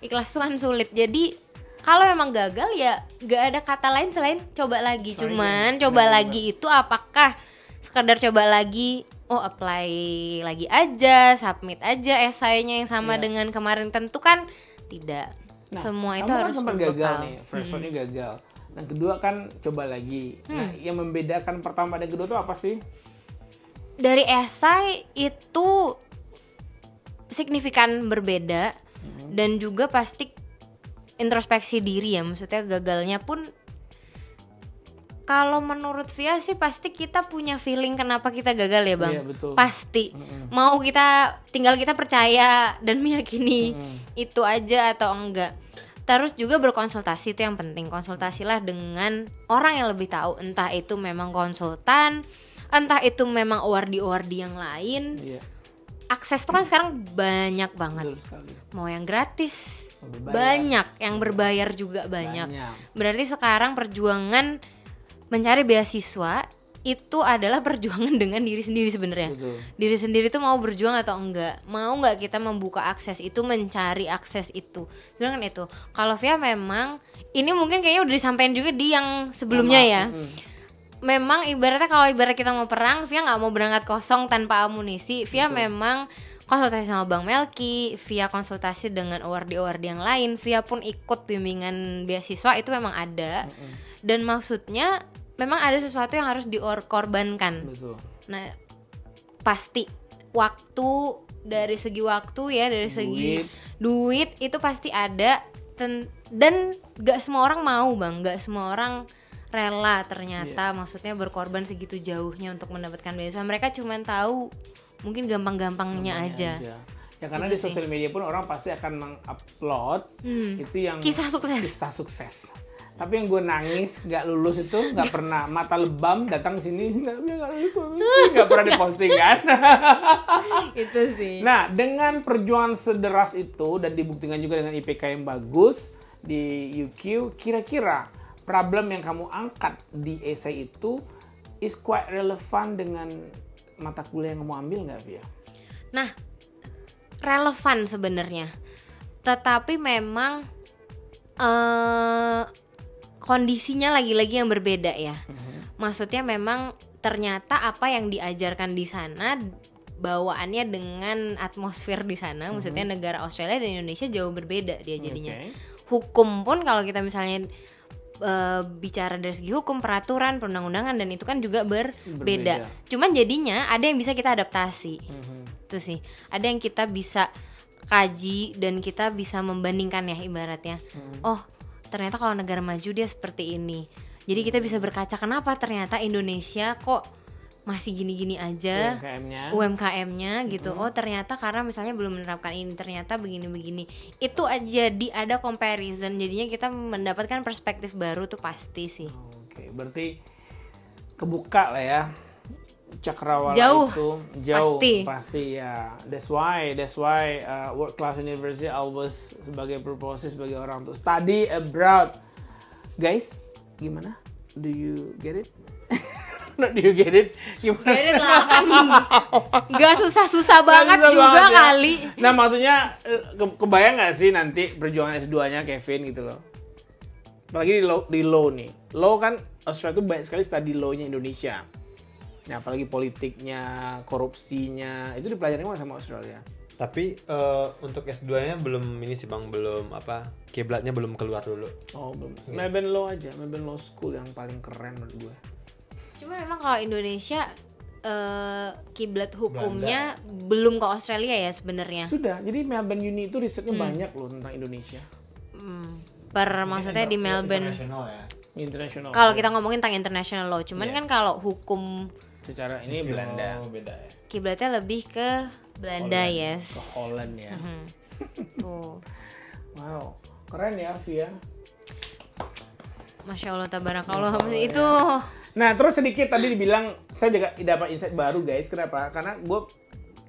Ikhlas itu kan sulit. Jadi kalau memang gagal ya gak ada kata lain selain coba lagi. Cuman coba lagi itu apakah sekedar coba lagi, apply lagi aja, submit aja esainya yang sama dengan kemarin, tentu kan tidak. Nah, semua itu harus sempat gagal nih, first one-nya gagal. Nah kedua kan coba lagi. Nah yang membedakan pertama dan kedua itu apa sih? Dari esai itu signifikan berbeda dan juga pasti introspeksi diri ya, maksudnya gagalnya pun kalau menurut Via sih pasti kita punya feeling kenapa kita gagal ya Bang. Iya, betul. Pasti mau tinggal kita percaya dan meyakini itu aja atau enggak. Terus juga berkonsultasi, itu yang penting. Konsultasilah dengan orang yang lebih tahu, entah itu memang konsultan, entah itu memang awardee yang lain. Akses tuh kan sekarang banyak banget. Mau yang gratis banyak, yang berbayar juga banyak. Berarti sekarang perjuangan mencari beasiswa itu adalah perjuangan dengan diri sendiri sebenarnya. Diri sendiri tuh mau berjuang atau enggak, mau nggak kita membuka akses itu, mencari akses itu. Sebenarnya kan itu. Kalau Via memang ini mungkin kayaknya udah disampaikan juga di yang sebelumnya ya. Memang ibarat kita mau perang, Via nggak mau berangkat kosong tanpa amunisi. Via memang konsultasi sama Bang Melki, Via konsultasi dengan awardee yang lain, Via pun ikut bimbingan beasiswa itu memang ada. Dan maksudnya memang ada sesuatu yang harus dikorbankan. Nah, pasti waktu, dari segi waktu ya, dari segi duit itu pasti ada. Dan gak semua orang mau Bang, gak semua orang rela ternyata maksudnya berkorban segitu jauhnya untuk mendapatkan beasiswa. Mereka cuma tahu mungkin gampang-gampangnya aja. Ya karena di sosial media pun orang pasti akan mengupload itu yang kisah sukses. Tapi yang gue nangis nggak lulus itu nggak pernah, mata lebam datang sini nggak lulus, nggak pernah diposting kan. Itu sih. Nah, dengan perjuangan sederas itu dan dibuktikan juga dengan IPK yang bagus di UQ, kira-kira problem yang kamu angkat di esai itu is quite relevan dengan mata kuliah yang kamu ambil nggak, Via? Nah, relevan sebenarnya. Tetapi memang kondisinya lagi-lagi yang berbeda ya. Maksudnya memang ternyata apa yang diajarkan di sana bawaannya dengan atmosfer di sana, maksudnya negara Australia dan Indonesia jauh berbeda dia jadinya. Hukum pun kalau kita misalnya bicara dari segi hukum, peraturan, perundang-undangan dan itu kan juga berbeda. Cuman jadinya ada yang bisa kita adaptasi. Itu sih. Ada yang kita bisa kaji dan kita bisa membandingkan ya ibaratnya. Oh, ternyata kalau negara maju dia seperti ini. Jadi kita bisa berkaca kenapa ternyata Indonesia kok masih gini-gini aja UMKM-nya gitu. Oh, ternyata karena misalnya belum menerapkan ini, ternyata begini-begini. Itu aja ada comparison. Jadinya kita mendapatkan perspektif baru tuh pasti sih. Oke, berarti kebuka lah ya. Cakrawala jauh, itu jauh pasti ya. That's why World Class University always sebagai purpose sebagai orang untuk study abroad. Guys, gimana? Do you get it? Not do you get it? Gimana? Get it lah kan. Gak susah-susah banget juga banget, ya. Kali. Nah, maksudnya kebayang gak sih nanti perjuangan S2-nya Kevin gitu loh. Apalagi di law nih. Law kan Australia tuh banyak sekali study law-nya Indonesia. Nah, apalagi politiknya, korupsinya, itu dipelajari sama Australia. Tapi untuk S2-nya belum ini sih Bang, belum kiblatnya belum keluar dulu. Oh, belum. Melbourne Law aja, Melbourne Law School yang paling keren menurut gue. Cuma memang kalau Indonesia kiblat hukumnya belum ke Australia ya sebenarnya. Sudah, jadi Melbourne Uni itu risetnya banyak loh tentang Indonesia. Maksudnya di Melbourne. International. Kalau kita ngomongin tentang international law, cuman kan kalau hukum secara ini Belanda beda ya. Kiblatnya lebih ke Belanda, Holland. yes. Ke Holland ya. Tuh. Wow, keren ya Via. Masya Allah tabarakallah itu. Nah, terus sedikit tadi dibilang saya juga dapat insight baru guys. Kenapa? Karena gue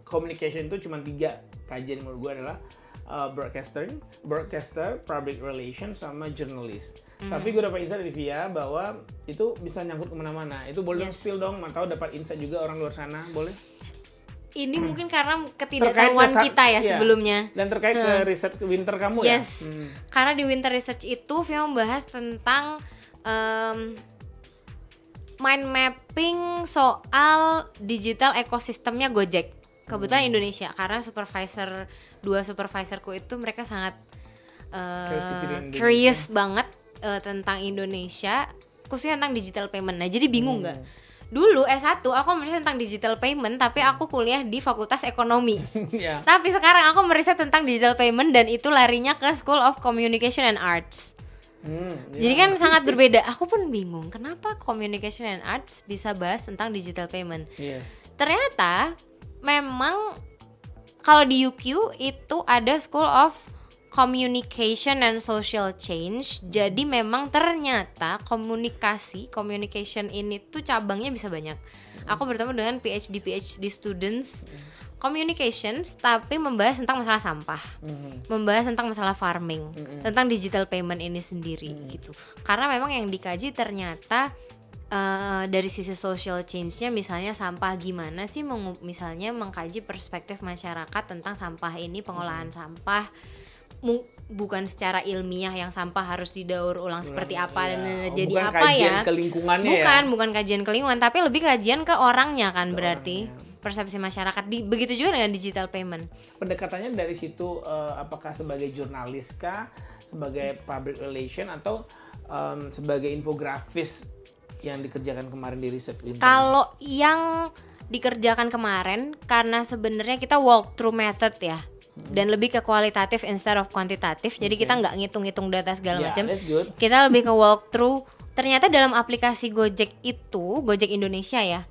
communication itu cuma 3 kajian menurut gue adalah broadcaster, public relations, sama jurnalis. Tapi gue dapat insight dari Via bahwa itu bisa nyangkut kemana-mana. Itu boleh spill dong, tahu dapat insight juga orang luar sana, boleh? Ini mungkin karena ketidaktahuan kita ya sebelumnya. Dan terkait ke riset winter kamu ya? Yes, karena di winter research itu Via membahas tentang mind mapping soal digital ekosistemnya Gojek. Kebetulan Indonesia, karena dua supervisorku itu mereka sangat curious banget tentang Indonesia, khususnya tentang digital payment. Nah, jadi bingung nggak? Dulu S1 aku meriset tentang digital payment, tapi aku kuliah di Fakultas Ekonomi. Tapi sekarang aku meriset tentang digital payment dan itu larinya ke School of Communication and Arts. Jadi kan sangat berbeda. Aku pun bingung, kenapa Communication and Arts bisa bahas tentang digital payment. Ternyata memang kalau di UQ itu ada School of Communication and Social Change. Jadi memang ternyata communication ini tuh cabangnya bisa banyak. Aku bertemu dengan PhD students communications, tapi membahas tentang masalah sampah, membahas tentang masalah farming, tentang digital payment ini sendiri gitu. Karena memang yang dikaji ternyata dari sisi social change-nya, misalnya sampah gimana sih, misalnya mengkaji perspektif masyarakat tentang sampah ini, pengolahan sampah, bukan secara ilmiah yang sampah harus didaur ulang seperti apa dan jadi bukan apa ya, bukan kajian ke lingkungan, tapi lebih kajian ke orangnya kan, berarti persepsi masyarakat. Begitu juga dengan digital payment. Pendekatannya dari situ, apakah sebagai jurnalis kah, sebagai public relation, atau sebagai infografis yang dikerjakan kemarin di riset winter? Kalau yang dikerjakan kemarin, karena sebenarnya kita walk through method ya, dan lebih ke kualitatif instead of kuantitatif. Jadi kita nggak ngitung-ngitung data segala macam. Kita lebih ke walk through. Ternyata dalam aplikasi Gojek itu, Gojek Indonesia ya,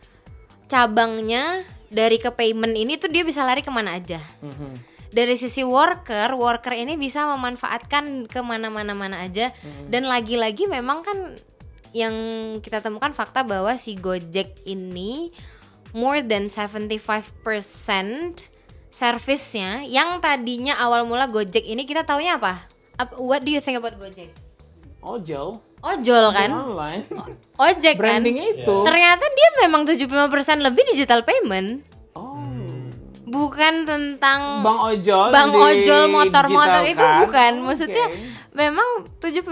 cabangnya dari ke payment ini tuh dia bisa lari kemana aja. dari sisi worker ini bisa memanfaatkan ke mana-mana aja. Dan lagi-lagi memang kan yang kita temukan fakta bahwa si Gojek ini more than 75% service-nya yang tadinya awal mula Gojek ini kita taunya apa? What do you think about Gojek? Ojol kan? Online. Ojek kan? Brandingnya itu. Ternyata dia memang 75% lebih digital payment. Oh. Bukan tentang Bang Ojol motor-motor itu digitalkan. bukan. Maksudnya Oke. memang 75%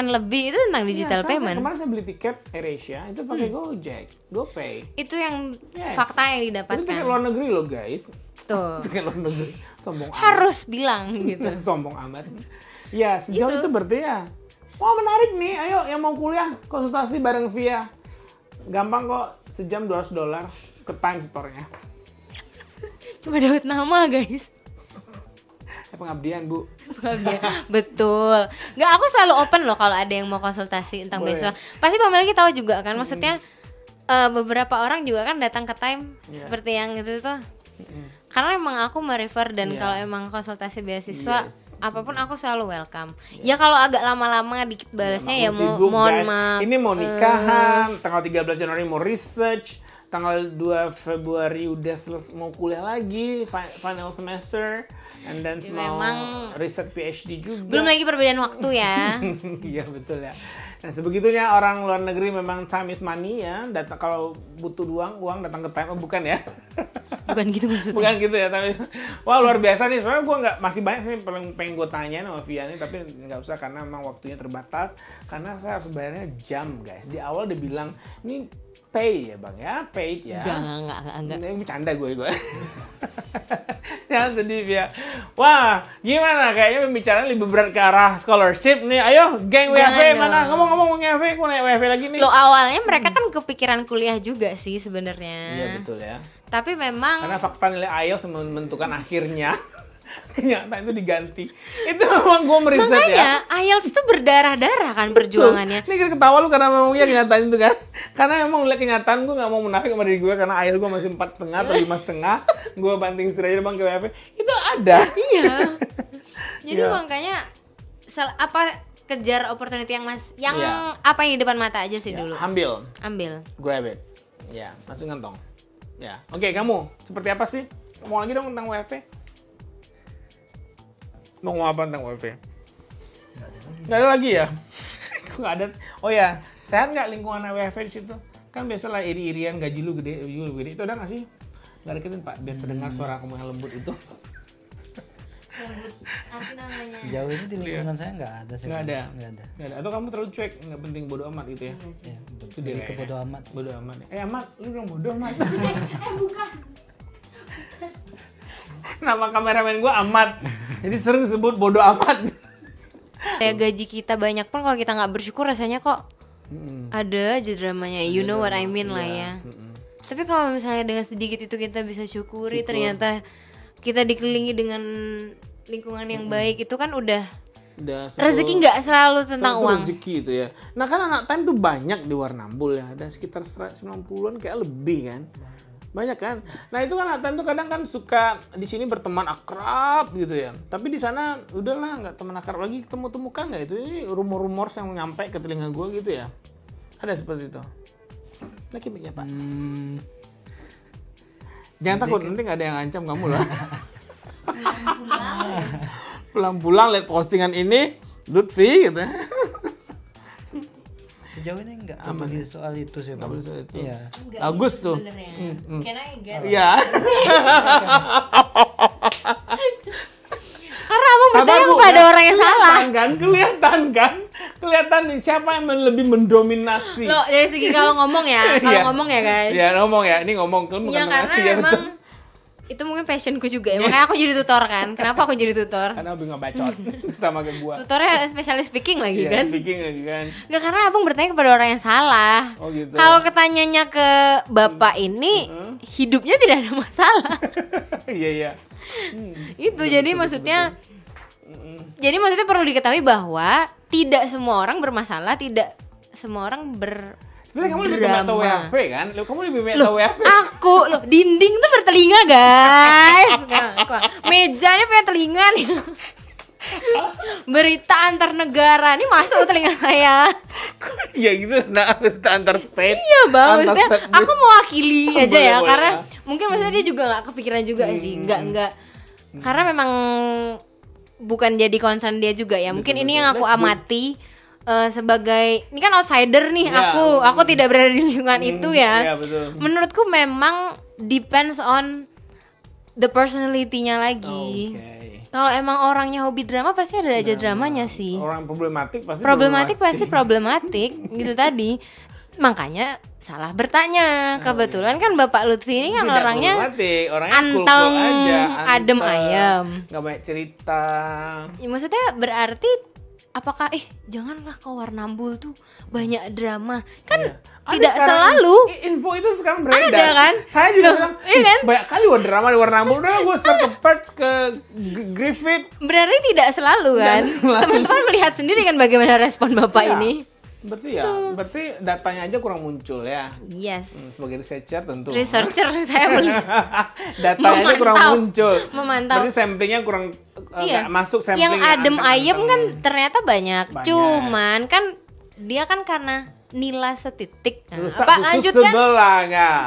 lebih itu tentang digital Sekarang payment. Kemarin saya beli tiket AirAsia itu pakai Gojek, GoPay. Itu yang Yes. fakta yang Itu tiket didapatkan. luar negeri loh guys. Tuh. Tiket luar negeri. Sombong amat. Harus bilang gitu. Sombong amat. Ya sejauh Itu. itu berarti ya. Wah menarik nih, ayo yang mau kuliah konsultasi bareng Via. Gampang kok, sejam $200 ke Time Store-nya. Cuma dapat nama guys. Pengabdian Bu. Betul. Nggak, aku selalu open loh kalau ada yang mau konsultasi tentang Boleh. beasiswa. Pasti Bang Melki tahu juga kan, maksudnya beberapa orang juga kan datang ke Time seperti yang itu tuh. Karena emang aku merefer dan kalau emang konsultasi beasiswa apapun aku selalu welcome. Ya kalau agak lama-lama dikit balasnya ya Sibuk, mohon guys. maaf. Ini mau nikahan, tanggal 13 Januari mau research, tanggal 2 Februari udah mau kuliah lagi, final semester, and then mau memang riset PhD juga. Belum lagi perbedaan waktu ya. Iya betul ya. Nah sebegitunya orang luar negeri memang time is money ya. Datang kalau butuh uang datang ke Time. Oh, bukan ya? Bukan gitu maksudnya. Bukan gitu ya, tapi wah luar biasa nih. Sebenarnya gue nggak, masih banyak sih pengen gue tanya sama Via nih, tapi nggak usah karena memang waktunya terbatas. Karena saya harus bayarnya jam guys. Di awal dia bilang ini pay ya bang ya, paid ya. Enggak. Ini bercanda gue. Jangan sedih Via. Wah gimana kayaknya pembicaraan lebih berat ke arah scholarship nih. Ayo geng WFV Jangan mana? dong. Ngomong-ngomong WFV, gue naik WFV lagi nih. Lo awalnya mereka kan kepikiran kuliah juga sih sebenarnya. Iya betul ya. Tapi memang Karena fakta nilai IELTS menentukan akhirnya kenyataan itu diganti. Itu memang gue meriset ya. makanya IELTS itu berdarah-darah kan perjuangannya. Ini kan ketawa lu karena memang ya kenyataan itu kan. Karena emang lihat kenyataan gue gak mau munafik sama diri gue karena IELTS gue masih 4,5 atau 5,5. Gue banting setir aja bang ke WFV. Itu ada. Iya. Jadi Iya. makanya kejar opportunity yang Iya. apa yang di depan mata aja sih dulu. Ambil. Grab it. Ya, masuk kantong. Ya. Oke, kamu seperti apa sih? Ngomong lagi dong tentang WFV. Mau ngomong apa tentang WFV? Nggak ada lagi ya? Nggak ada. Oh ya, sehat nggak lingkungan WFV di situ? Kan biasalah iri-irian gaji lu gede, Itu ada nggak sih? Nggak deketin Pak, biar terdengar suara kamu yang lembut itu. Sejauh ini di lingkungan saya nggak ada sih. Nggak ada. Nggak ada. Nggak ada. Atau kamu terlalu cuek, nggak penting, bodo amat gitu ya? Ya, Itu lebih dia ke kayaknya. bodo amat sih. Bodo amat. Amat, lu bilang bodo amat. Nama kameramen gue Amat. Jadi sering disebut bodo amat. Kayak gaji kita banyak pun kalau kita nggak bersyukur rasanya kok ada aja dramanya. You know what I mean lah ya. Tapi kalau misalnya dengan sedikit itu kita bisa syukuri, ternyata kita dikelilingi dengan lingkungan yang baik, itu kan udah rezeki nggak selalu tentang satu uang. rezeki itu ya. Nah kan anak Time tuh banyak di Warnambul ya. Ada sekitar 90-an kayak lebih kan. Banyak kan. Nah itu kan anak Time tuh kadang kan suka di sini berteman akrab gitu ya. Tapi di sana udahlah nggak teman akrab lagi, temukan nggak itu? Ini rumor-rumor yang nyampe ke telinga gue gitu ya. Ada seperti itu. Lagi mic-nya Pak. Jangan takut, nanti nggak ada yang ngancam kamu loh. Pulang-pulang lihat postingan ini, Lutfi gitu. Sejauh ini nggak peduli soal itu sih. Nggak Bang. peduli soal itu. Iya. Bagus tuh. Can I get Iya. Karena abang bertanya Bu, kepada ya. orang yang salah. Kelihatan kan? Kelihatan nih siapa yang lebih mendominasi. Loh, dari segi kalau ngomong ya, Iya. ngomong ya guys. Iya, ngomong ya. Ini ngomong kan Iya karena Iya, emang betul. itu mungkin passionku juga ya. Makanya aku jadi tutor kan. Kenapa aku jadi tutor? Karena abang ngebacot sama ke gua. Tutornya spesialis speaking lagi Iya, kan? speaking lagi kan. Nggak, karena abang bertanya kepada orang yang salah. Oh gitu. Kalau ketanyanya ke bapak ini, hidupnya tidak ada masalah. Iya, iya. Itu jadi maksudnya perlu diketahui bahwa tidak semua orang bermasalah, tidak semua orang Sebenarnya kamu lebih ke meta WHV kan? Kamu lebih meta Loh, WHV. aku loh dinding tuh bertelinga guys. Mejanya punya telinga nih. Berita antar negara nih masuk telinga saya. Ya gitu, nah berita antar state. Iya bang, maksudnya aku mewakili aja ya, Boleh, karena ya. mungkin maksudnya dia juga nggak kepikiran juga sih, nggak. Karena memang bukan jadi concern dia juga ya. Mungkin ini yang aku amati sebagai ini kan outsider nih Ya. aku tidak berada di lingkungan itu ya. Iya, betul. Menurutku memang depends on the personality-nya lagi. Oke. Kalau emang orangnya hobi drama pasti ada aja dramanya sih. Orang problematik pasti Pasti problematik gitu tadi. Makanya salah bertanya. Kebetulan kan Bapak Lutfi ini kan Tidak orangnya problematik, orangnya anteng, cool-cool aja, adem ayem. Gak banyak cerita. Ya, maksudnya berarti apakah janganlah kau Warnambul tuh banyak drama. Kan Ada tidak sekarang selalu. info itu sekarang beredar. Ada kan? Saya juga Loh, bilang, iya kan? banyak kali drama di Warnambul. Udah gue start ke Perch, ke Griffith. Berarti tidak selalu kan. Teman-teman melihat sendiri kan bagaimana respon Bapak Iya. ini. Berarti datanya aja kurang muncul ya. Yes. Sebagai researcher tentu. Researcher saya melihat. Datanya aja kurang Memantau. muncul. Memantau. Berarti samplingnya kurang Iya. nggak masuk sampling. Yang adem ayem kan ternyata banyak. Banyak. Cuman kan dia kan karena nilai setitik. Nah, rusak apa susu lanjutkan? sebelah nggak?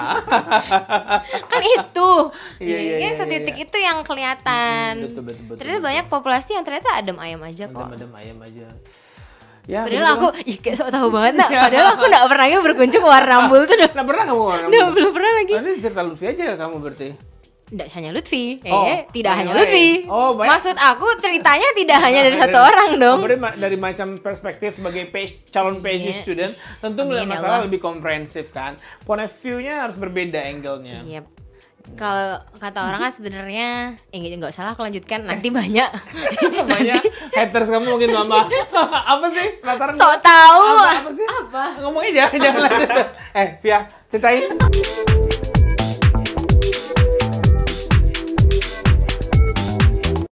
Kan itu. Iya, iya, Kayak iya, setitik iya. itu yang kelihatan. Betul. Ternyata banyak populasi yang ternyata adem ayem aja kok. Adem ayam aja. Ya, Padahal aku kayak sok tahu banget nak. Padahal aku nggak pernah berkunjung ke Warnambul tuh. nggak pernah kamu Warnambul? Belum pernah lagi. Nanti cerita Lutfi aja kamu berarti. Tidak hanya Lutfi, Oh, tidak yang hanya lain. Lutfi. Oh, banyak. Maksud aku ceritanya tidak hanya dari satu orang dong. Berarti dari macam perspektif sebagai calon PhD Iya. student, tentu melihat Amin, ya masalah Allah. lebih komprehensif kan. Point of view-nya harus berbeda angle-nya. Yep. Kalau kata orang kan sebenarnya nggak salah aku lanjutkan nanti banyak. Banyak haters kamu mungkin mama. Apa sih? Penasaran Sok nggak? tahu. Apa sih? Ngomongnya jangan lanjut. Via, ceritain.